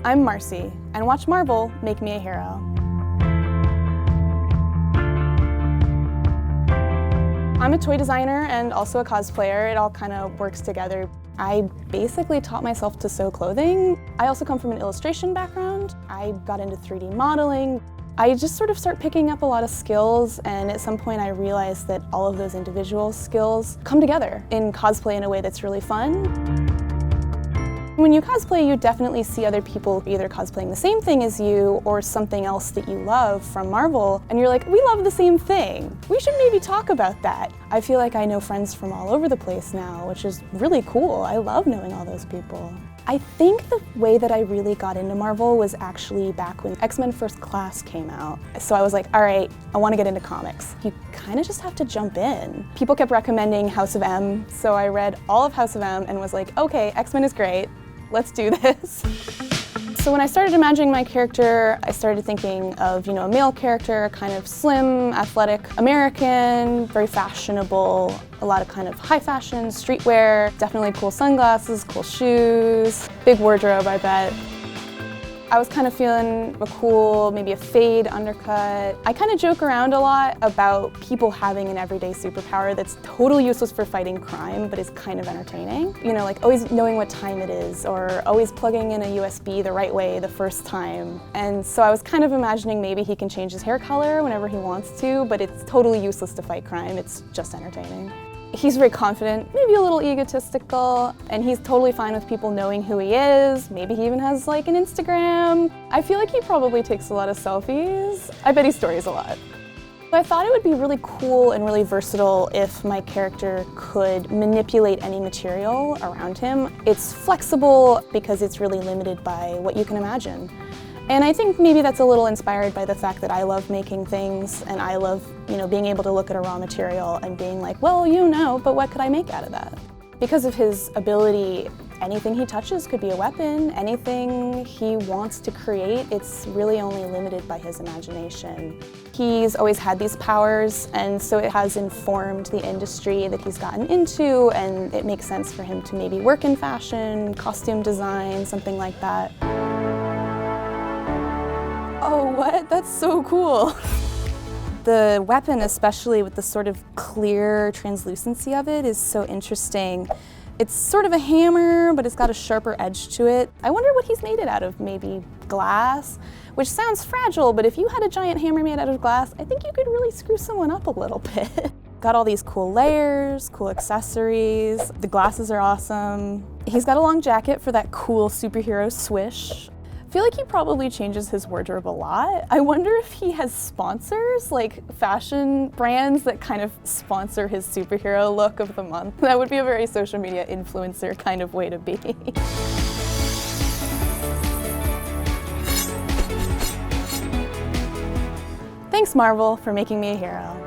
I'm Marcy, and watch Marvel make me a hero. I'm a toy designer and also a cosplayer. It all kind of works together. I basically taught myself to sew clothing. I also come from an illustration background. I got into 3D modeling. I just sort of start picking up a lot of skills, and at some point I realized that all of those individual skills come together in cosplay in a way that's really fun. When you cosplay, you definitely see other people either cosplaying the same thing as you or something else that you love from Marvel, and you're like, we love the same thing. We should maybe talk about that. I feel like I know friends from all over the place now, which is really cool. I love knowing all those people. I think the way that I really got into Marvel was actually back when X-Men First Class came out. So I was like, all right, I want to get into comics. You kind of just have to jump in. People kept recommending House of M, so I read all of House of M and was like, okay, X-Men is great. Let's do this. So when I started imagining my character, I started thinking of, a male character, kind of slim, athletic, American, very fashionable, a lot of kind of high fashion, streetwear, definitely cool sunglasses, cool shoes, big wardrobe, I bet. I was kind of feeling a cool, maybe a fade undercut. I kind of joke around a lot about people having an everyday superpower that's totally useless for fighting crime, but is kind of entertaining. Like always knowing what time it is, or always plugging in a USB the right way the first time. And so I was kind of imagining maybe he can change his hair color whenever he wants to, but it's totally useless to fight crime, it's just entertaining. He's very confident, maybe a little egotistical, and he's totally fine with people knowing who he is. Maybe he even has like an Instagram. I feel like he probably takes a lot of selfies. I bet he stories a lot. I thought it would be really cool and really versatile if my character could manipulate any material around him. It's flexible because it's really limited by what you can imagine. And I think maybe that's a little inspired by the fact that I love making things, and I love, being able to look at a raw material and being like, well, but what could I make out of that? Because of his ability, anything he touches could be a weapon. Anything he wants to create, it's really only limited by his imagination. He's always had these powers, and so it has informed the industry that he's gotten into, and it makes sense for him to maybe work in fashion, costume design, something like that. Oh, what? That's so cool. The weapon, especially with the sort of clear translucency of it, is so interesting. It's sort of a hammer, but it's got a sharper edge to it. I wonder what he's made it out of, maybe glass, which sounds fragile, but if you had a giant hammer made out of glass, I think you could really screw someone up a little bit. Got all these cool layers, cool accessories. The glasses are awesome. He's got a long jacket for that cool superhero swish. I feel like he probably changes his wardrobe a lot. I wonder if he has sponsors, like fashion brands that kind of sponsor his superhero look of the month. That would be a very social media influencer kind of way to be. Thanks, Marvel, for making me a hero.